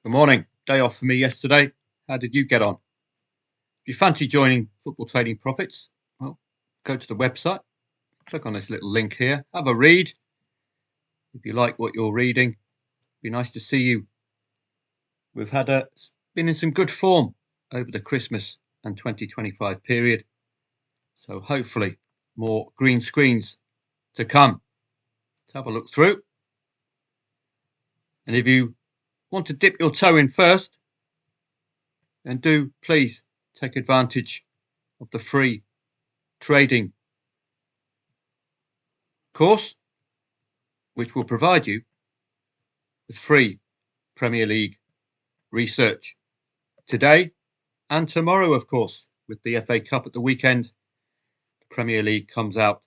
Good morning. Day off for me yesterday. How did you get on? If you fancy joining Football Trading Profits, well, go to the website, click on this little link here, have a read. If you like what you're reading, it'd be nice to see you. We've been in some good form over the Christmas and 2025 period. So hopefully more green screens to come. Let's have a look through. And if you want to dip your toe in first, then do please take advantage of the free trading course, which will provide you with free Premier League research today and tomorrow, of course, with the FA Cup at the weekend. The Premier League comes out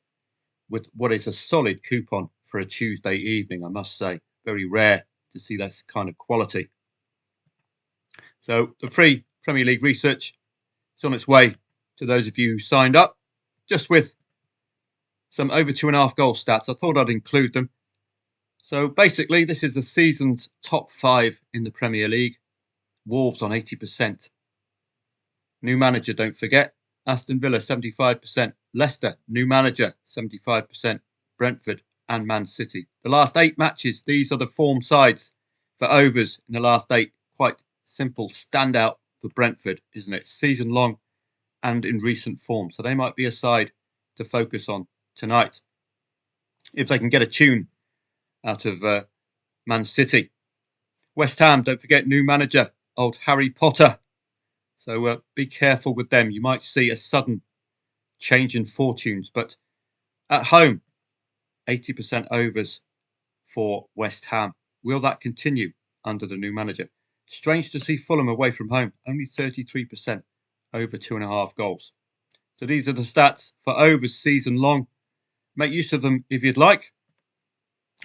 with what is a solid coupon for a Tuesday evening, I must say. Very rare to see that kind of quality. So the free Premier League research is on its way to those of you who signed up, just with some over 2.5 goal stats. I thought I'd include them. So basically, this is the season's top 5 in the Premier League. Wolves on 80%. New manager, don't forget. Aston Villa, 75%. Leicester, new manager, 75%. Brentford and Man City. The last 8 matches, these are the form sides for overs in the last 8. Quite simple standout for Brentford, isn't it? Season long and in recent form. So they might be a side to focus on tonight. If they can get a tune out of Man City. West Ham, don't forget, new manager, old Harry Potter. So be careful with them. You might see a sudden change in fortunes. But at home, 80% overs for West Ham. Will that continue under the new manager? Strange to see Fulham away from home. Only 33% over 2.5 goals. So these are the stats for overs season long. Make use of them if you'd like.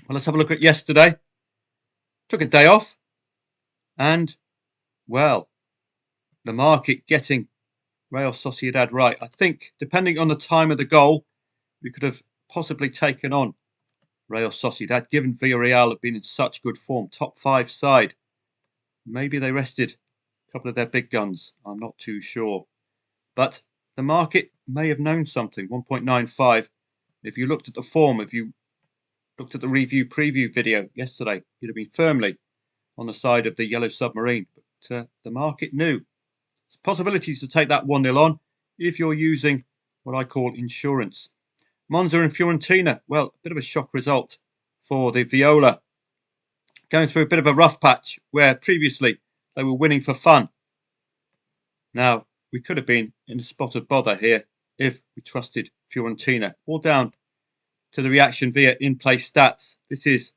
Well, let's have a look at yesterday. Took a day off. And, well, the market getting Real Sociedad right. I think, depending on the time of the goal, we could have possibly taken on Real Sociedad, given Villarreal have been in such good form. Top 5 side. Maybe they rested a couple of their big guns. I'm not too sure. But the market may have known something. 1.95. If you looked at the form, if you looked at the review preview video yesterday, you'd have been firmly on the side of the Yellow Submarine. But the market knew. There's possibilities to take that 1-0 on if you're using what I call insurance. Monza and Fiorentina, well, a bit of a shock result for the Viola. Going through a bit of a rough patch where previously they were winning for fun. Now, we could have been in a spot of bother here if we trusted Fiorentina. All down to the reaction via in-play stats. This is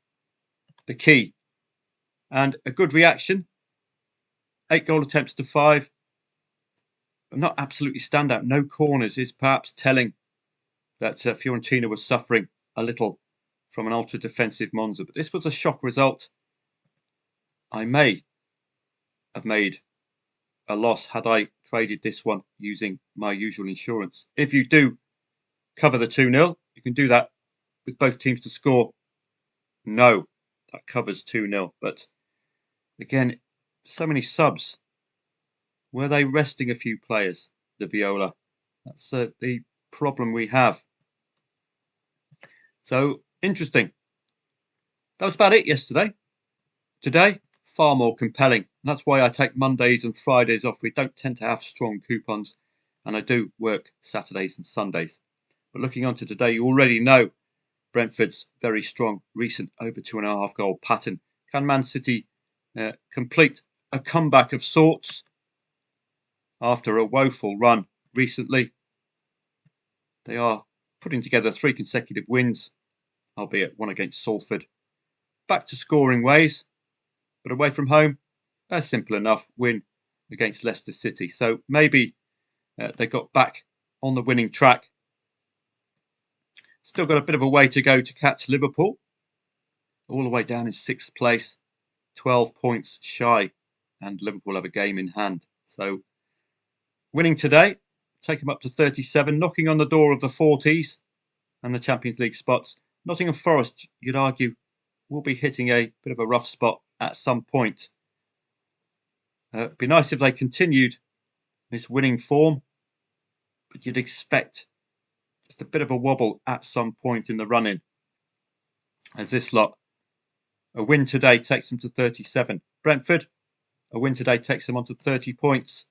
the key. And a good reaction. 8 goal attempts to 5. But not absolutely standout. No corners is perhaps telling that Fiorentina was suffering a little from an ultra-defensive Monza. But this was a shock result. I may have made a loss had I traded this one using my usual insurance. If you do cover the 2-0, you can do that with both teams to score. No, that covers 2-0. But again, so many subs. Were they resting a few players, the Viola? That's the problem we have. So, interesting. That was about it yesterday. Today, far more compelling. And that's why I take Mondays and Fridays off. We don't tend to have strong coupons. And I do work Saturdays and Sundays. But looking on to today, you already know Brentford's very strong recent over 2.5 goal pattern. Can Man City complete a comeback of sorts after a woeful run recently? They are putting together 3 consecutive wins, albeit one against Salford. Back to scoring ways, but away from home, a simple enough win against Leicester City. So maybe they got back on the winning track. Still got a bit of a way to go to catch Liverpool. All the way down in 6th place, 12 points shy, and Liverpool have a game in hand. So winning today, take them up to 37, knocking on the door of the 40s and the Champions League spots. Nottingham Forest, you'd argue, will be hitting a bit of a rough spot at some point. It'd be nice if they continued this winning form, but you'd expect just a bit of a wobble at some point in the run-in, as this lot, a win today takes them to 37. Brentford, a win today takes them on to 30 points.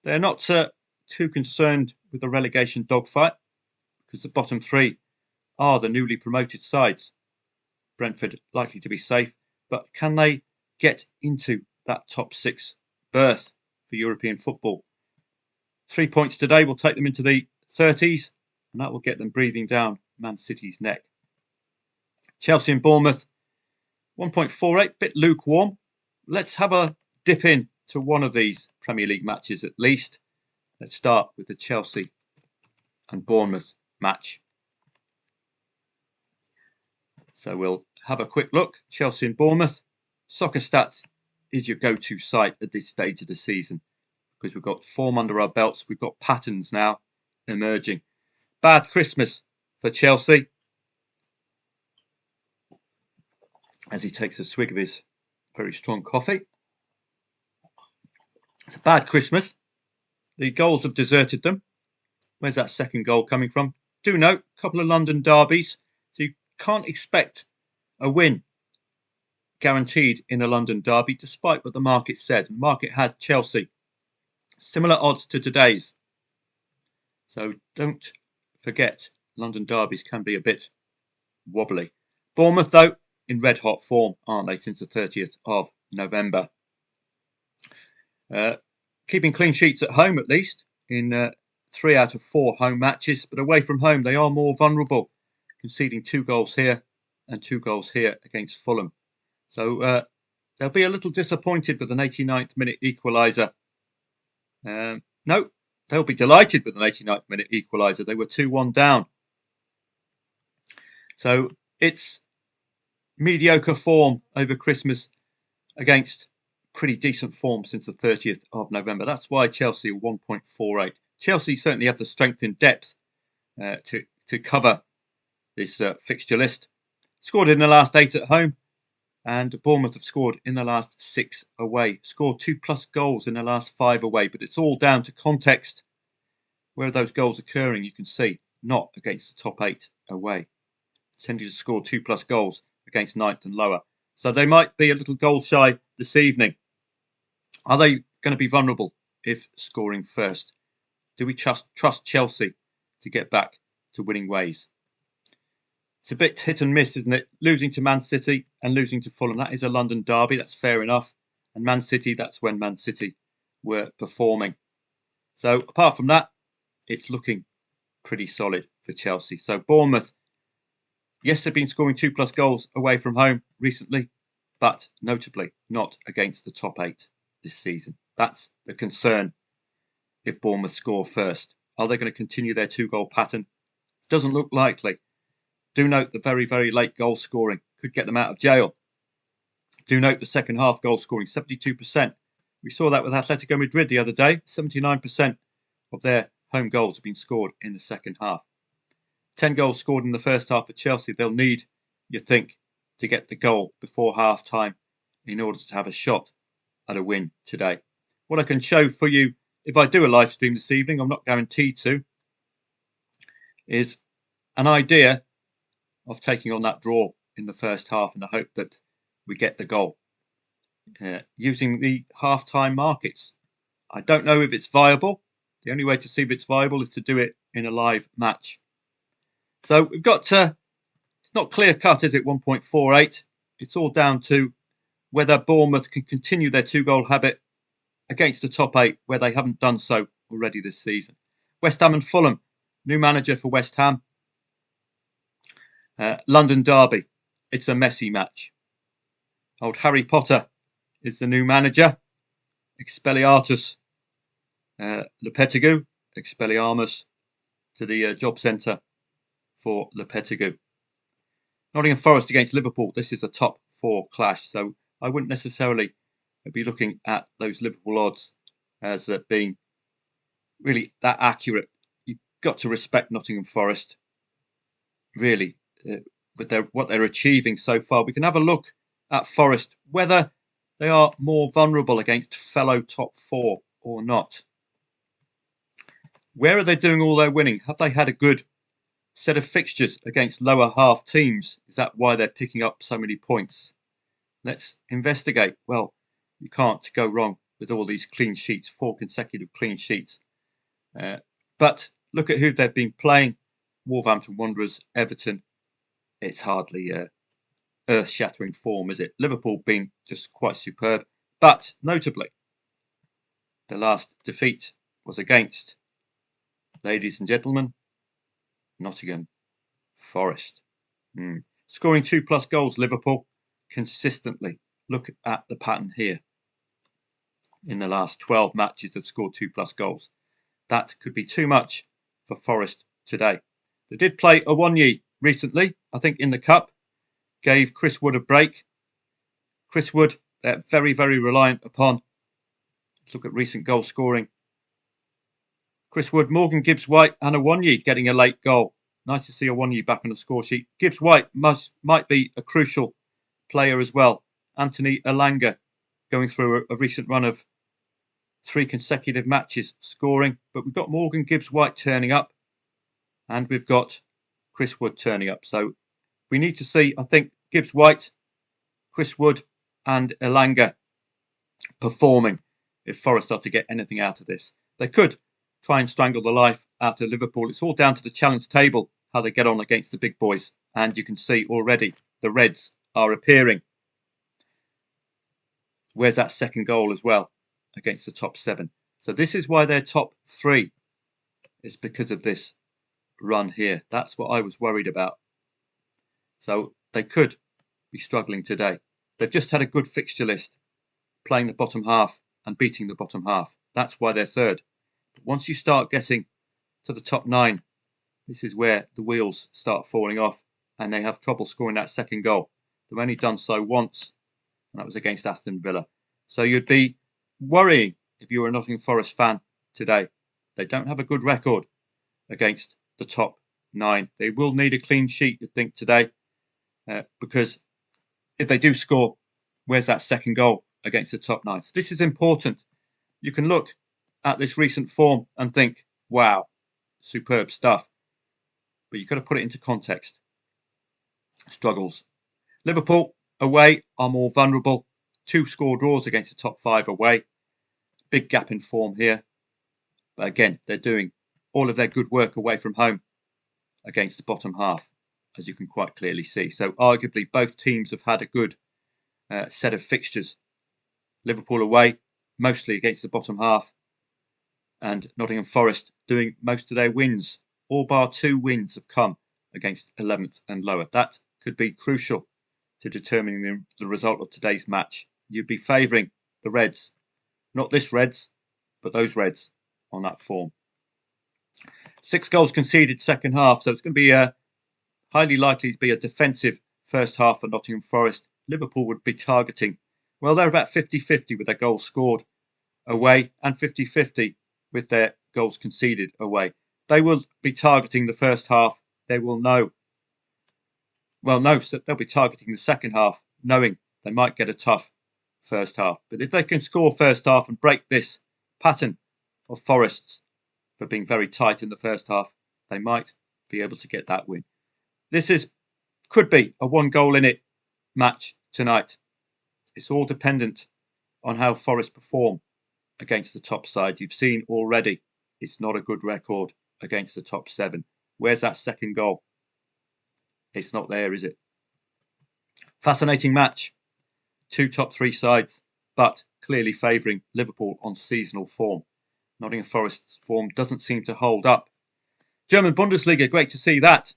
They're not too concerned with the relegation dogfight because the bottom three are the newly promoted sides. Brentford likely to be safe, but can they get into that top six berth for European football? 3 points today will take them into the 30s, and that will get them breathing down Man City's neck. Chelsea and Bournemouth, 1.48, bit lukewarm. Let's have a dip in to one of these Premier League matches at least. Let's start with the Chelsea and Bournemouth match. So we'll have a quick look. Chelsea and Bournemouth. Soccer Stats is your go-to site at this stage of the season because we've got form under our belts. We've got patterns now emerging. Bad Christmas for Chelsea. As he takes a swig of his very strong coffee. It's a bad Christmas. The goals have deserted them. Where's that second goal coming from? Do note, a couple of London derbies. So you can't expect a win guaranteed in a London derby, despite what the market said. The market had Chelsea. Similar odds to today's. So don't forget, London derbies can be a bit wobbly. Bournemouth, though, in red-hot form, aren't they, since the 30th of November. Keeping clean sheets at home, at least, in 3 out of 4 home matches. But away from home, they are more vulnerable, conceding 2 goals here and 2 goals here against Fulham. So they'll be a little disappointed with an 89th minute equaliser. No, they'll be delighted with an 89th minute equaliser. They were 2-1 down. So it's mediocre form over Christmas against pretty decent form since the 30th of November. That's why Chelsea are 1.48. Chelsea certainly have the strength in depth to cover this fixture list. Scored in the last 8 at home, and Bournemouth have scored in the last 6 away. Scored 2+ goals in the last 5 away, but it's all down to context. Where are those goals occurring? You can see not against the top 8 away. Tended to score 2+ goals against 9th and lower. So they might be a little goal shy this evening. Are they going to be vulnerable if scoring first? Do we trust Chelsea to get back to winning ways? It's a bit hit and miss, isn't it? Losing to Man City and losing to Fulham. That is a London derby. That's fair enough. And Man City, that's when Man City were performing. So apart from that, it's looking pretty solid for Chelsea. So Bournemouth, yes, they've been scoring 2+ goals away from home recently, but notably not against the top 8 this season. That's the concern if Bournemouth score first. Are they going to continue their 2-goal pattern? Doesn't look likely. Do note the very, very late goal scoring could get them out of jail. Do note the second half goal scoring, 72%. We saw that with Atletico Madrid the other day. 79% of their home goals have been scored in the second half. 10 goals scored in the first half for Chelsea. They'll need, you think, to get the goal before half-time in order to have a shot at a win today. What I can show for you, if I do a live stream this evening, I'm not guaranteed to, is an idea of taking on that draw in the first half in the hope that we get the goal using the half-time markets. I don't know if it's viable. The only way to see if it's viable is to do it in a live match. So we've got, it's not clear cut, is it, 1.48? It's all down to whether Bournemouth can continue their 2-goal habit against the top 8, where they haven't done so already this season. West Ham and Fulham, new manager for West Ham. London derby, it's a messy match. Old Harry Potter is the new manager. Expelliarmus Lopetegui, Expelliarmus to the job centre for Lopetegui. Nottingham Forest against Liverpool. This is a top 4 clash, so I wouldn't necessarily be looking at those Liverpool odds as being really that accurate. You've got to respect Nottingham Forest, really, with what they're achieving so far. We can have a look at Forest, whether they are more vulnerable against fellow top four or not? Where are they doing all their winning? Have they had a good set of fixtures against lower half teams? Is that why they're picking up so many points? Let's investigate. Well, you can't go wrong with all these clean sheets, 4 consecutive clean sheets. But look at who they've been playing. Wolverhampton Wanderers, Everton. It's hardly earth-shattering form, is it? Liverpool been just quite superb. But notably, the last defeat was against, ladies and gentlemen, Nottingham Forest. Scoring 2+ goals, Liverpool, consistently. Look at the pattern here. In the last 12 matches, they've scored 2+ goals. That could be too much for Forest today. They did play Awoniyi recently, I think in the Cup. Gave Chris Wood a break. Chris Wood, they're very, very reliant upon. Let's look at recent goal scoring. Chris Wood, Morgan Gibbs-White and Awoniyi getting a late goal. Nice to see Awoniyi back on the score sheet. Gibbs-White might be a crucial player as well. Anthony Elanga going through a recent run of 3 consecutive matches scoring. But we've got Morgan Gibbs-White turning up. And we've got Chris Wood turning up. So we need to see, I think, Gibbs-White, Chris Wood and Elanga performing if Forest are to get anything out of this. They could try and strangle the life out of Liverpool. It's all down to the challenge table, how they get on against the big boys. And you can see already the Reds are appearing. Where's that second goal as well against the top 7? So this is why they're top 3. It's because of this run here. That's what I was worried about. So they could be struggling today. They've just had a good fixture list, playing the bottom half and beating the bottom half. That's why they're third. But once you start getting to the top 9, this is where the wheels start falling off and they have trouble scoring that second goal. They've only done so once, and that was against Aston Villa. So you'd be worrying if you were a Nottingham Forest fan today. They don't have a good record against the top 9. They will need a clean sheet, you'd think, today, because if they do score, where's that second goal against the top 9? So this is important. You can look at this recent form and think, wow, superb stuff. But you've got to put it into context. Struggles. Liverpool away are more vulnerable. 2 score draws against the top 5 away. Big gap in form here. But again, they're doing all of their good work away from home against the bottom half, as you can quite clearly see. So arguably both teams have had a good set of fixtures. Liverpool away, mostly against the bottom half, and Nottingham Forest doing most of their wins. All bar 2 wins have come against 11th and lower. That could be crucial to determining the result of today's match. You'd be favouring the Reds. Not this Reds, but those Reds on that form. 6 goals conceded second half, so it's going to be highly likely to be a defensive first half for Nottingham Forest. Liverpool would be targeting, well, they're about 50-50 with their goals scored away and 50-50 with their goals conceded away. They will be targeting the first half. They will know. Well, no, so they'll be targeting the second half, knowing they might get a tough first half. But if they can score first half and break this pattern of Forest's for being very tight in the first half, they might be able to get that win. This could be a 1 goal in it match tonight. It's all dependent on how Forest perform against the top sides. You've seen already it's not a good record against the top 7. Where's that second goal? It's not there, is it? Fascinating match. 2 top 3 sides, but clearly favouring Liverpool on seasonal form. Nottingham Forest's form doesn't seem to hold up. German Bundesliga, great to see that.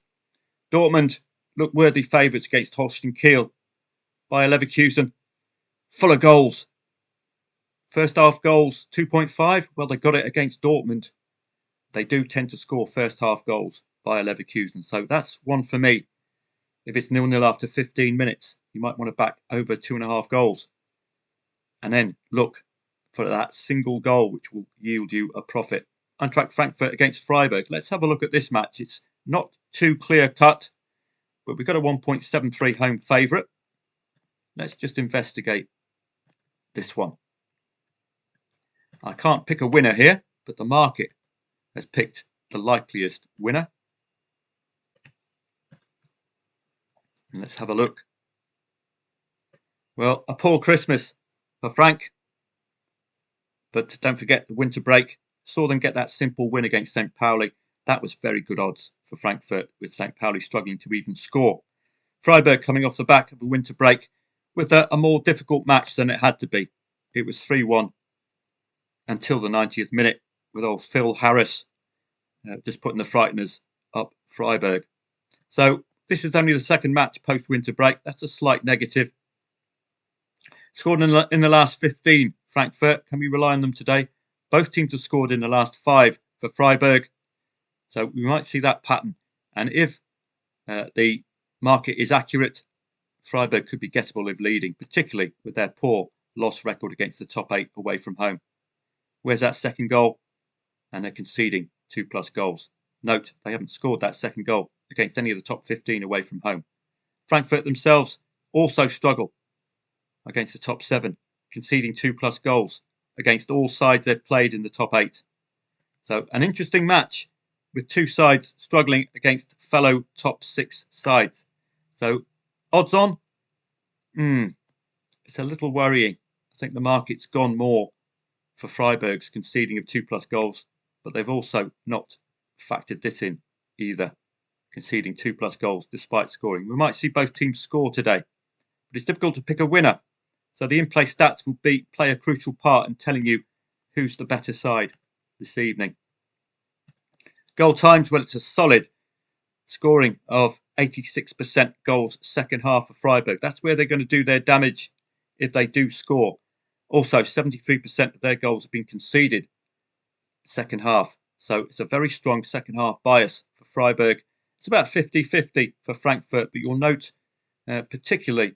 Dortmund look worthy favourites against Holstein Kiel. Bayer Leverkusen, full of goals. First half goals, 2.5. Well, they got it against Dortmund. They do tend to score first half goals, Bayer Leverkusen. So that's one for me. If it's 0-0 after 15 minutes, you might want to back over 2.5 goals. And then look for that single goal, which will yield you a profit. Eintracht Frankfurt against Freiburg. Let's have a look at this match. It's not too clear cut, but we've got a 1.73 home favourite. Let's just investigate this one. I can't pick a winner here, but the market has picked the likeliest winner. And let's have a look. Well, a poor Christmas for Frank. But don't forget the winter break. Saw them get that simple win against St. Pauli. That was very good odds for Frankfurt, with St. Pauli struggling to even score. Freiburg coming off the back of a winter break with a more difficult match than it had to be. It was 3-1 until the 90th minute with old Phil Harris just putting the frighteners up Freiburg. So this is only the second match post-winter break. That's a slight negative. Scored in the last 15, Frankfurt. Can we rely on them today? Both teams have scored in the last 5 for Freiburg. So we might see that pattern. And if the market is accurate, Freiburg could be gettable if leading, particularly with their poor loss record against the top 8 away from home. Where's that second goal? And they're conceding 2+ goals. Note, they haven't scored that second goal against any of the top 15 away from home. Frankfurt themselves also struggle against the top 7, conceding 2+ goals against all sides they've played in the top 8. So an interesting match with two sides struggling against fellow top 6 sides. So odds on, it's a little worrying. I think the market's gone more for Freiburg's conceding of 2+ goals, but they've also not factored this in either, conceding 2+ goals despite scoring. We might see both teams score today, but it's difficult to pick a winner. So the in-play stats will play a crucial part in telling you who's the better side this evening. Goal times, well, it's a solid scoring of 86% goals second half for Freiburg. That's where they're going to do their damage if they do score. Also, 73% of their goals have been conceded second half. So it's a very strong second half bias for Freiburg. It's about 50-50 for Frankfurt, but you'll note particularly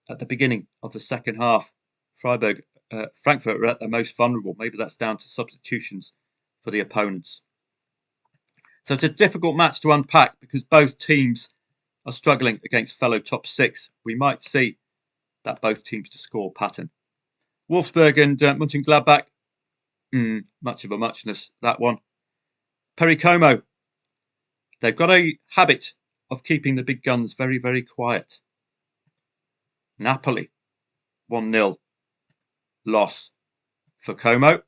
at the beginning of the second half, Frankfurt are at their most vulnerable. Maybe that's down to substitutions for the opponents. So it's a difficult match to unpack because both teams are struggling against fellow top 6. We might see that both teams to score pattern. Wolfsburg and Mönchengladbach, much of a muchness, that one. Perry Como, they've got a habit of keeping the big guns very, very quiet. Napoli, 1-0 loss for Como.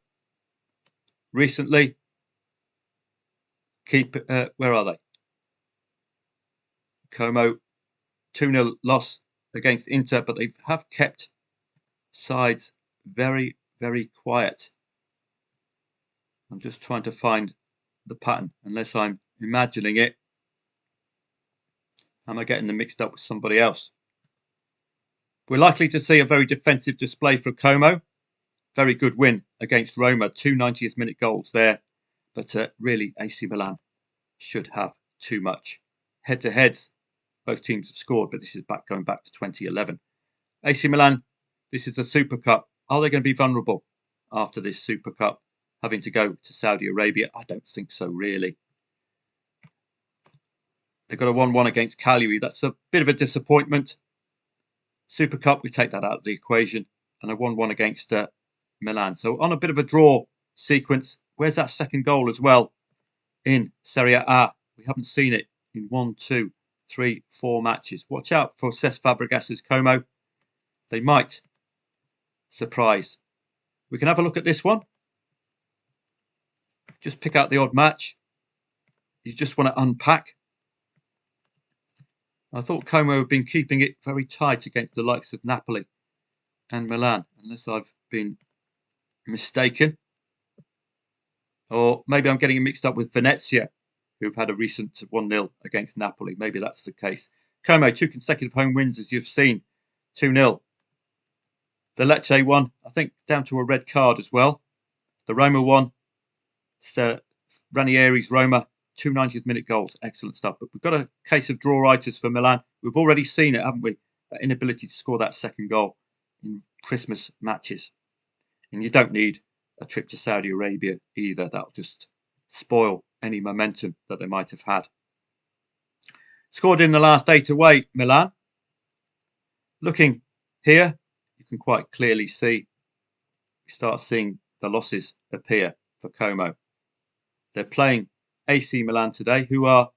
Recently, where are they? Como, 2-0 loss against Inter, but they have kept sides very, very quiet. I'm just trying to find the pattern, unless I'm imagining it. Am I getting them mixed up with somebody else? We're likely to see a very defensive display for Como. Very good win against Roma, 2 90th minute goals there. But really, AC Milan should have too much. Head-to-heads, both teams have scored, but this is going back to 2011. AC Milan, this is the Super Cup. Are they going to be vulnerable after this Super Cup, having to go to Saudi Arabia? I don't think so, really. They've got a 1-1 against Cagliari. That's a bit of a disappointment. Super Cup, we take that out of the equation. And a 1-1 against Milan. So on a bit of a draw sequence. Where's that second goal as well in Serie A? We haven't seen it in 1, 2, 3, 4 matches. Watch out for Cesc Fabregas's Como. They might surprise. We can have a look at this one. Just pick out the odd match. You just want to unpack. I thought Como have been keeping it very tight against the likes of Napoli and Milan, unless I've been mistaken. Or maybe I'm getting it mixed up with Venezia, who've had a recent 1-0 against Napoli. Maybe that's the case. Como, 2 consecutive home wins, as you've seen. 2-0. The Lecce one, I think, down to a red card as well. The Roma one, Ranieri's Roma, 2 90th minute goals. Excellent stuff. But we've got a case of draw-writers for Milan. We've already seen it, haven't we? That inability to score that second goal in Christmas matches. And you don't need a trip to Saudi Arabia either. That'll just spoil any momentum that they might have had. Scored in the last 8 away, Milan. Looking here, you can quite clearly see you start seeing the losses appear for Como. They're playing AC Milan today, who are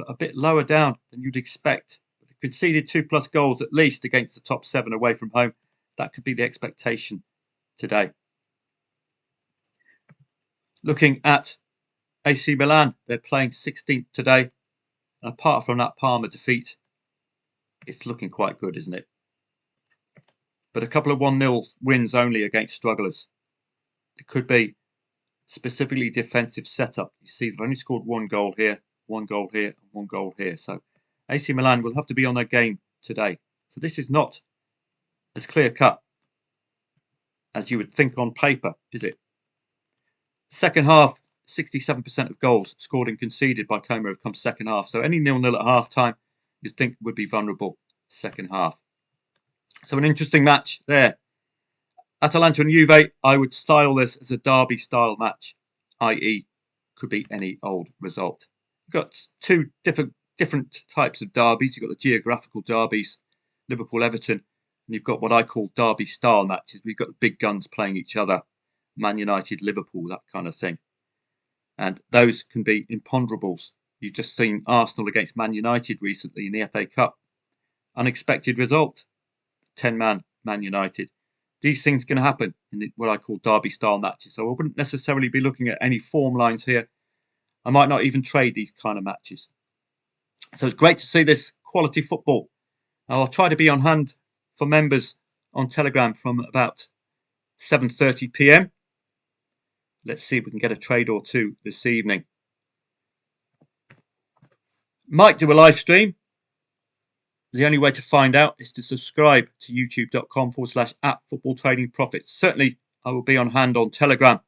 a bit lower down than you'd expect. They conceded 2+ goals at least against the top 7 away from home. That could be the expectation today. Looking at AC Milan, they're playing 16th today. And apart from that Parma defeat, it's looking quite good, isn't it? But a couple of 1-0 wins only against strugglers. It could be specifically defensive setup. You see, they've only scored 1 goal here, 1 goal here, and 1 goal here. So AC Milan will have to be on their game today. So this is not as clear cut as you would think on paper, is it? Second half, 67% of goals scored and conceded by Como have come second half. So any 0-0 at half time, you'd think would be vulnerable second half. So an interesting match there. Atalanta and Juve, I would style this as a derby style match, i.e. could be any old result. You've got 2 different types of derbies. You've got the geographical derbies, Liverpool-Everton, and you've got what I call derby style matches. We've got the big guns playing each other, Man United, Liverpool, that kind of thing. And those can be imponderables. You've just seen Arsenal against Man United recently in the FA Cup. Unexpected result, 10-man Man United. These things can happen in what I call derby style matches. So I wouldn't necessarily be looking at any form lines here. I might not even trade these kind of matches. So it's great to see this quality football. I'll try to be on hand for members on Telegram from about 7:30 p.m. Let's see if we can get a trade or 2 this evening. Might do a live stream. The only way to find out is to subscribe to youtube.com/@footballtradingprofits. Certainly, I will be on hand on Telegram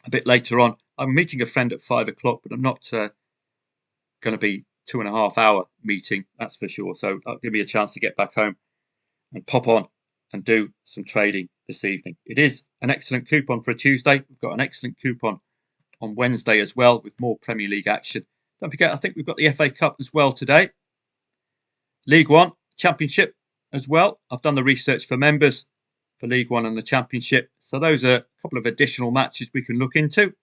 a bit later on. I'm meeting a friend at 5 o'clock, but I'm not going to be 2.5 hour meeting, that's for sure. So that'll give me a chance to get back home and pop on and do some trading this evening. It is an excellent coupon for a Tuesday. We've got an excellent coupon on Wednesday as well with more Premier League action. Don't forget, I think we've got the FA Cup as well today. League One, Championship as well. I've done the research for members for League One and the Championship. So those are a couple of additional matches we can look into.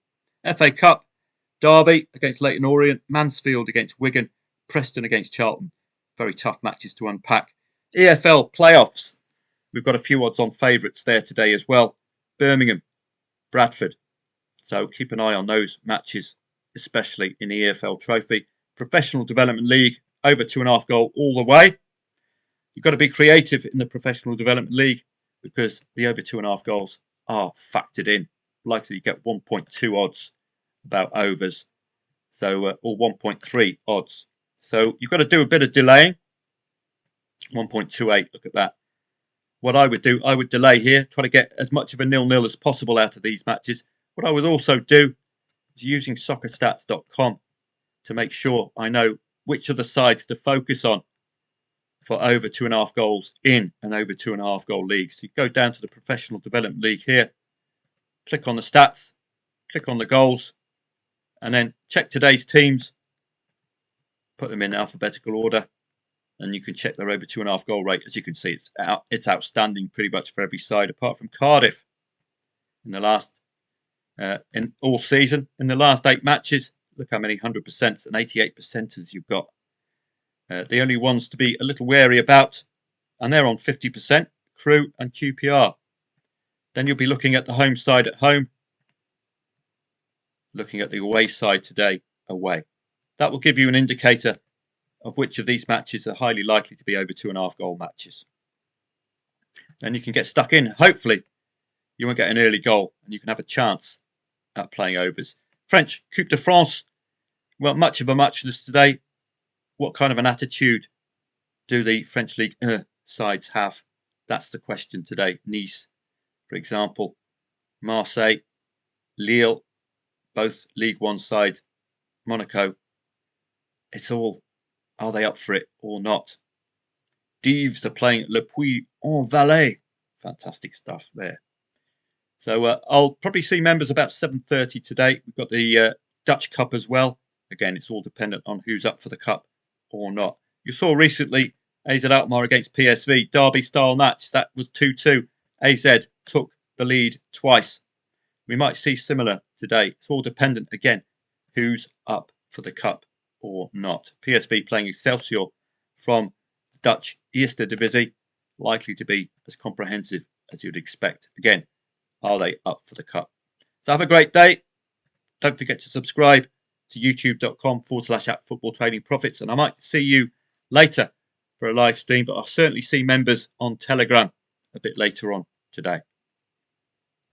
FA Cup, Derby against Leyton Orient, Mansfield against Wigan, Preston against Charlton. Very tough matches to unpack. EFL playoffs. We've got a few odds on favourites there today as well. Birmingham, Bradford. So keep an eye on those matches, especially in the EFL Trophy. Professional Development League, over 2.5 goal all the way. You've got to be creative in the Professional Development League because the over 2.5 goals are factored in. Likely you get 1.2 odds about overs. So, or 1.3 odds. So you've got to do a bit of delaying. 1.28, look at that. What I would do, I would delay here, try to get as much of a 0-0 as possible out of these matches. What I would also do is using soccerstats.com to make sure I know which of the sides to focus on for over 2.5 goals in an over 2.5 goal league. So you go down to the Professional Development League here, click on the stats, click on the goals, and then check today's teams, put them in alphabetical order, and you can check their over 2.5 goal rate. As you can see, it's outstanding pretty much for every side, apart from Cardiff. In the last, in all season, in the last 8 matches, look how many 100% and 88%ers you've got. The only ones to be a little wary about, and they're on 50%, Crew and QPR. Then you'll be looking at the home side at home, looking at the away side today, away. That will give you an indicator of which of these matches are highly likely to be over 2.5 goal matches. Then you can get stuck in. Hopefully, you won't get an early goal and you can have a chance at playing overs. French Coupe de France. Well, much of a muchness today. What kind of an attitude do the French League sides have? That's the question today. Nice, for example, Marseille, Lille, both League One sides, Monaco. It's all, are they up for it or not? Dives are playing Le Puy-en-Velay. Fantastic stuff there. So I'll probably see members about 7:30 today. We've got the Dutch Cup as well. Again, it's all dependent on who's up for the Cup or not. You saw recently AZ Alkmaar against PSV, derby style match. That was 2-2. AZ took the lead twice. We might see similar today. It's all dependent, again, who's up for the cup or not. PSV playing Excelsior from the Dutch Eerste Divisie, likely to be as comprehensive as you'd expect. Again, are they up for the cup? So have a great day. Don't forget to subscribe to youtube.com/@football trading profits. And I might see you later for a live stream, but I'll certainly see members on Telegram a bit later on today.